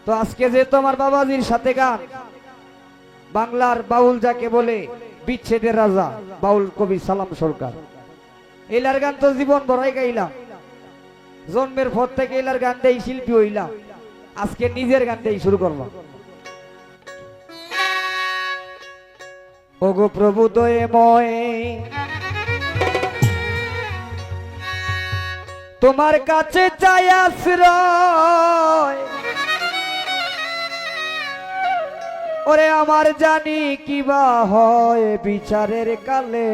তো আজকে যে তোমার বাবাজির সাথে গান বাংলার বাউল যাকে বলে বিচ্ছেদের রাজা বাউল কবি সালাম সরকার, এলার গান তো জীবন ভরাই গাইলাম, জন্মের পর থেকে এলার গান দেই শিল্পী হইলাম, আজকে নিজের গান দেই শুরু করলাম। ওগো প্রভু দয়াময়, তোমার কাছে চাই আশ্রয়, ওরে আমার জানি কিবা হয় বিচারের কালে।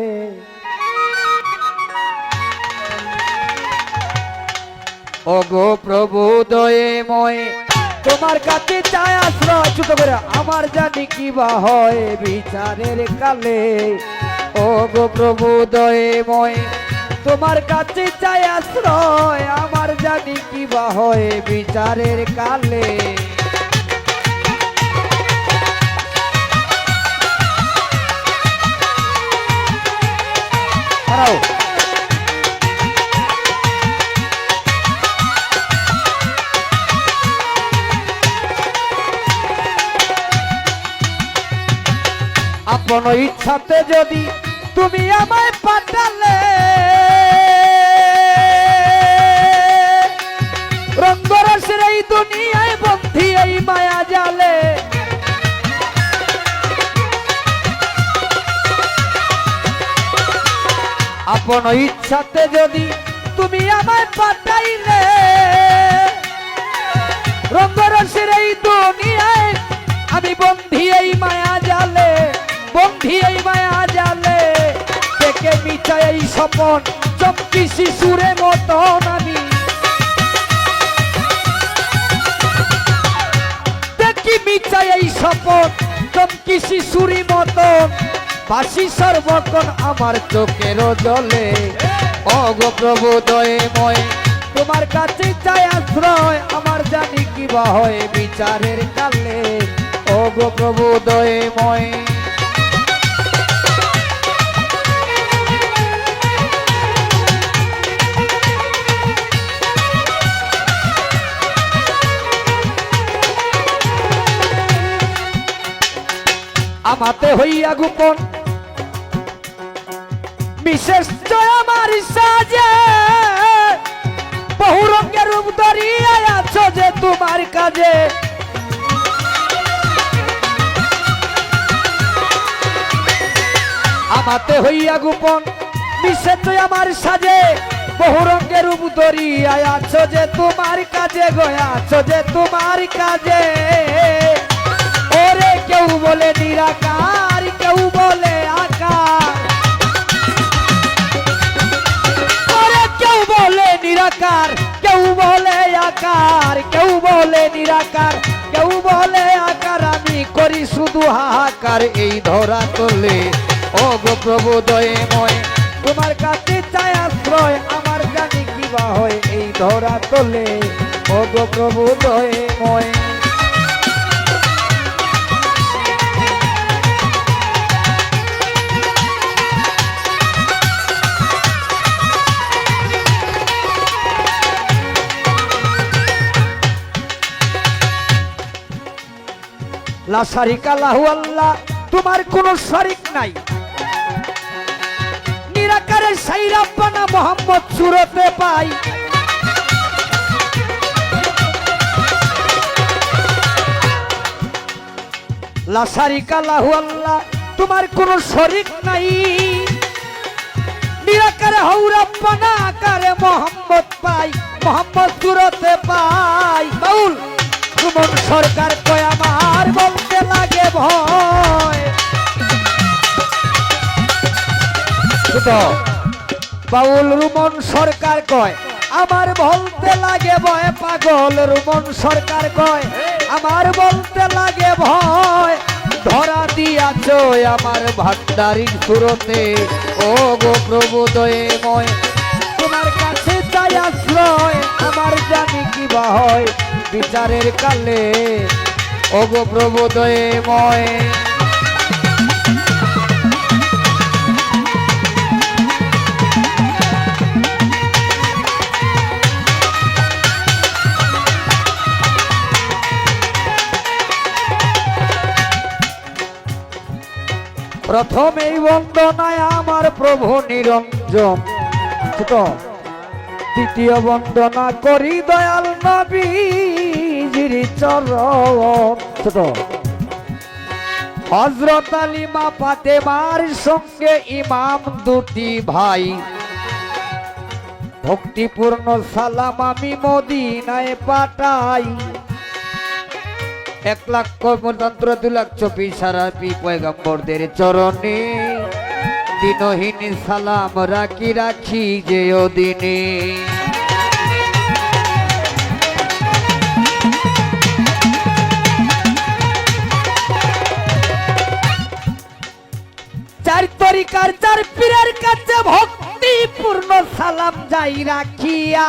ওগো প্রভু দয়াময়, তোমার কাছে চাই আশ্রয়, ছোট করে আমার জানি কিবা হয় বিচারের কালে। ওগো প্রভু দয়াময়, তোমার কাছে চাই আশ্রয়, আমার জানি কিবা হয় বিচারের কালে। আপন ইচ্ছাতে যদি তুমি আমায় পাঠালে, রঙ্গরসের এই দুনিয়ায় বন্ধি এই মায়া জালে। আপন ইচ্ছাতে যদি তুমি আমায় পাঠাইলে, রঙ্গরসের এই দুনিয়ায় আমি বন্ধি এই মায়া জালে, বন্ধি এই মায়া জালে। দেখে মিথ্যা এই স্বপন চমকি শিশুরে মতন আমি, দেখি মিথ্যা এই স্বপন চমকি শিশুরি মতন, বাসি সর্বক্ষণ আমার চোখের জলে। ওগো প্রভু দয়াময়, তোমার কাছে চাই আশ্রয়, আমার জানি কিবা হয় বিচারের কালে। ওগো প্রভু দয়াময়, আমাতে হইয়া গোপন বিশেষ আমার সাজে, বহু রঙের রূপ ধরিয়া আছো যে তোমার কাজে। আমাতে হইয়া গোপন বিশেষ আমার সাজে, বহু রঙের রূপ ধরিয়া আছো যে তোমার কাজে, গয়া আছো যে তোমার কাজে। ওরে কেউ বলে নিরাকার, কেউ বলে আকার, ওরে কেউ বলে নিরাকার, কেউ বলে আকার, কেউ বলে নিরাকার, কেউ বলে আকার। আমি করি শুধু হাহাকার এই ধরা তলে। ওগো প্রভু দয়াময়, তোমার কাছে চাই আশ্রয়, আমার জানি কিবা হয় এই ধরা তলে। ওগো প্রভু দয়াময়, লা শারিকা লাহু আল্লাহ, তোমার কোনো শরিক নাই, নিরাকারের সাই রাব্বানা মুহাম্মদ সুরতে পাই। লা শারিকা লাহু আল্লাহ, তোমার কোনো শরিক নাই, নিরাকারে হউ রাব্বানা আকারে মুহাম্মদ পাই, মুহাম্মদ সুরতে পাই। বাউল সুমন সরকার কয় আমার বলতে লাগে ভয়, বাউল রুমন সরকার কয় আমার বলতে লাগে ভয়, পাগল রুমন সরকার কয় আমার বলতে লাগে ভয়। ধরা দিয়াছ আমার ভান্ডারির সুরতে, ওগো প্রভু দয়াময়, তোমার কাছে চাই আশ্রয়, আমার জানি কিবা হয় বিচারের কালে। ওগো প্রভু দয়াময়, প্রথমেই বন্দনায় আমার প্রভু নিরঞ্জন ছোট, দ্বিতীয় বন্দনা করি দয়াল নবীজির চরণ ছোট। হযরত আলী মা ফাতেমার সঙ্গে ইমাম দুটি ভাই, ভক্তিপূর্ণ সালাম আমি মদিনায় পাঠাই। 1,24,000 সারাপি পয়গম্বরদের চরণে দিনহীন সালাম রাখি রাখি যে দিনে। চার তরিকার চার পীরের কাছে ভক্তিপূর্ণ সালাম যাই রাখিয়া,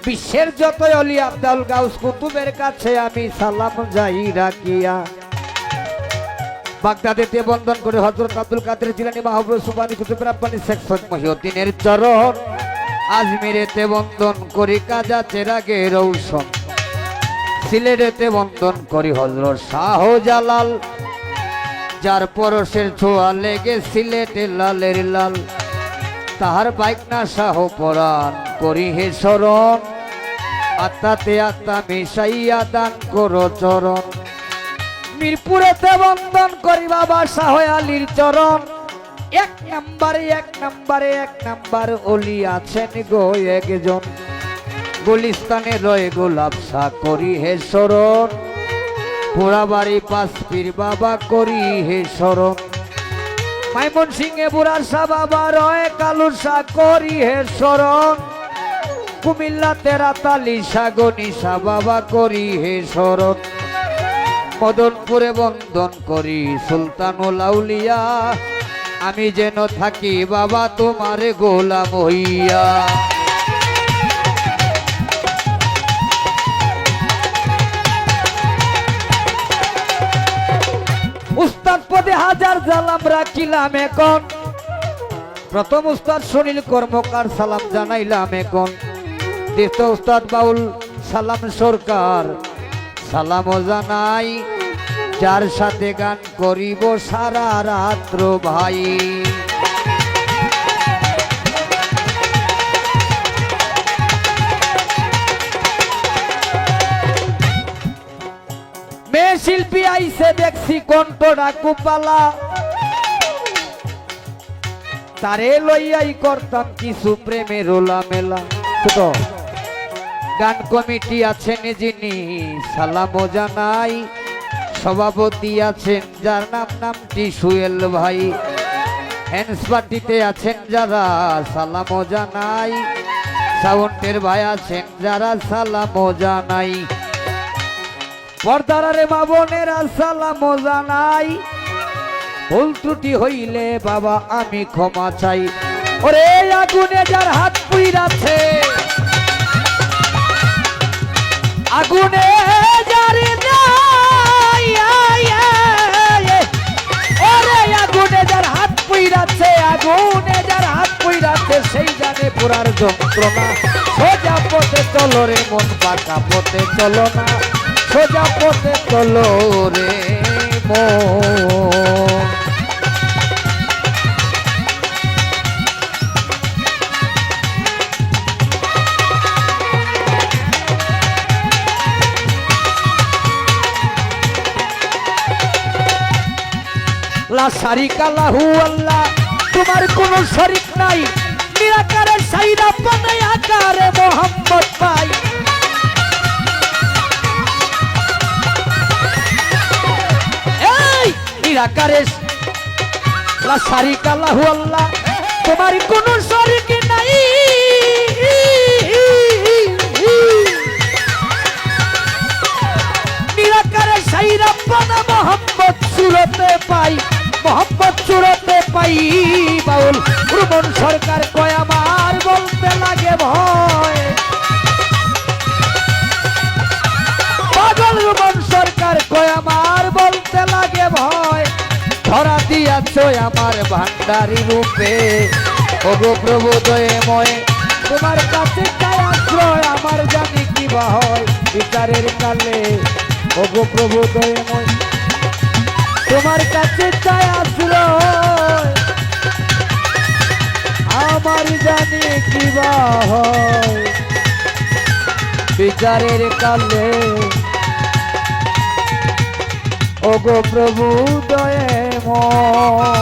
বিশ্বের যত অলি আব্দুল গাউস কুতুবের কাছে আমি সালাম যাই রাখিয়া। বাগদাদেতে বন্দন করে হযরত আব্দুল কাদের জিলানী মাহবুব সুবহানী কুতুব রাব্বানী শেখ সৈয়দ মহিউদ্দিনের চরণ, আজমিরেতে বন্দন করি কাজা চেরাগে রৌশন, সিলেটেতে বন্দন করি হযরত শাহজালাল, যার পরশের ছোঁয়া লেগে সিলেটে লালের লাল, তাহার বাইকনা শাহ পরাণ করি হে শরণ, আত্মাতে আত্মা মিশাইয়া দান করো চরণ। মিরপুরেতে বন্দন করি বাবা শাহ আলীর চরণ, এক নাম্বার অলি আছেন গো একজন, গুলিস্তানে রয়ে গোলাপ শাহ করি হে শরণ, পোড়াবাড়ি পাঁচ পীর বাবা করি হে শরণ। মাইমন সিংহে বুড়ার শাহ বাবা রয়ে কালু শাহ করি হে শরণ, কুমিল্লাতে রাতালি সাগনি শাহ বাবা করি হে শরণ। মদনপুরে বন্দন করি সুলতানুল আউলিয়া, আমি যেন থাকি বাবা তোমার গোলাম হইয়া। উস্তাদ পদে হাজার জালাম রাখিলাম এখন, প্রথম উস্তাদ সুনীল কর্মকার সালাম জানাইলাম এখন, দ্বিতীয় উস্তাদ বাউল সালাম সরকার সালামও জানাই, যার সাথে গান করিব সারা রাত্র ভাই। মেয়ে শিল্পী আইসে দেখছি কণ্ঠটা কুপালা, তারে লইয়াই করতাম কিছু প্রেমের ওলা মেলা ছোট। গান কমিটি আছেন যিনি সালামও জানাই, সভাপতি আছেন যার নামটি সুয়েল ভাই, হ্যান্স পার্টিতে আছেন যারা সালামও জানাই, সাউন্ডের ভাই আছেন যারা সালামও জানাই, পর্দারে মা বোনেরা সালামও জানাই, ভুল ত্রুটি হইলে বাবা আমি ক্ষমা চাই। ওরে আগুনে যার হাত পুইরাছে, আগুনে যার ওরে আগুনে যার হাত পুইরাছে, আগুনে যার হাত পুইরাছে সেই জানে পুরার যন্ত্রণা। সোজা পথে চলো রে মন, বাঁকা পথে চলো না, সোজা পথে চলো রে মন। লা শারিকা লাহু আল্লাহ, তোমার কোনো শরীক নাই, নিরাকারের সাইরা বানাই আকারে মোহাম্মদ পাই। এই নিরাকারের লা শারিকা লাহু আল্লাহ, তোমার কোনো শরীক নাই, নিরাকারের সাইরা বানা মোহাম্মদ সুরতে পাই, মোহাম্মদ সুরতে পাই। বাউল রুমন সরকার কয় আমার বলতে লাগে ভয়, পাগল রুমন সরকার কয় আমার বলতে লাগে ভয়। ধরা দিয়াছ আমার ভান্ডারি রূপে, ওগো প্রভু দয়াময়, তোমার কাছে চাই আশ্রয়, আমার জানি কি বা হয় বিচারের কালে, ওগো প্রভু দয়াময়। তোমার কাছে চাই আশ্রয় আমার জানি কি বা হয় বিচারের কালে ওগো প্রভু দয়াময়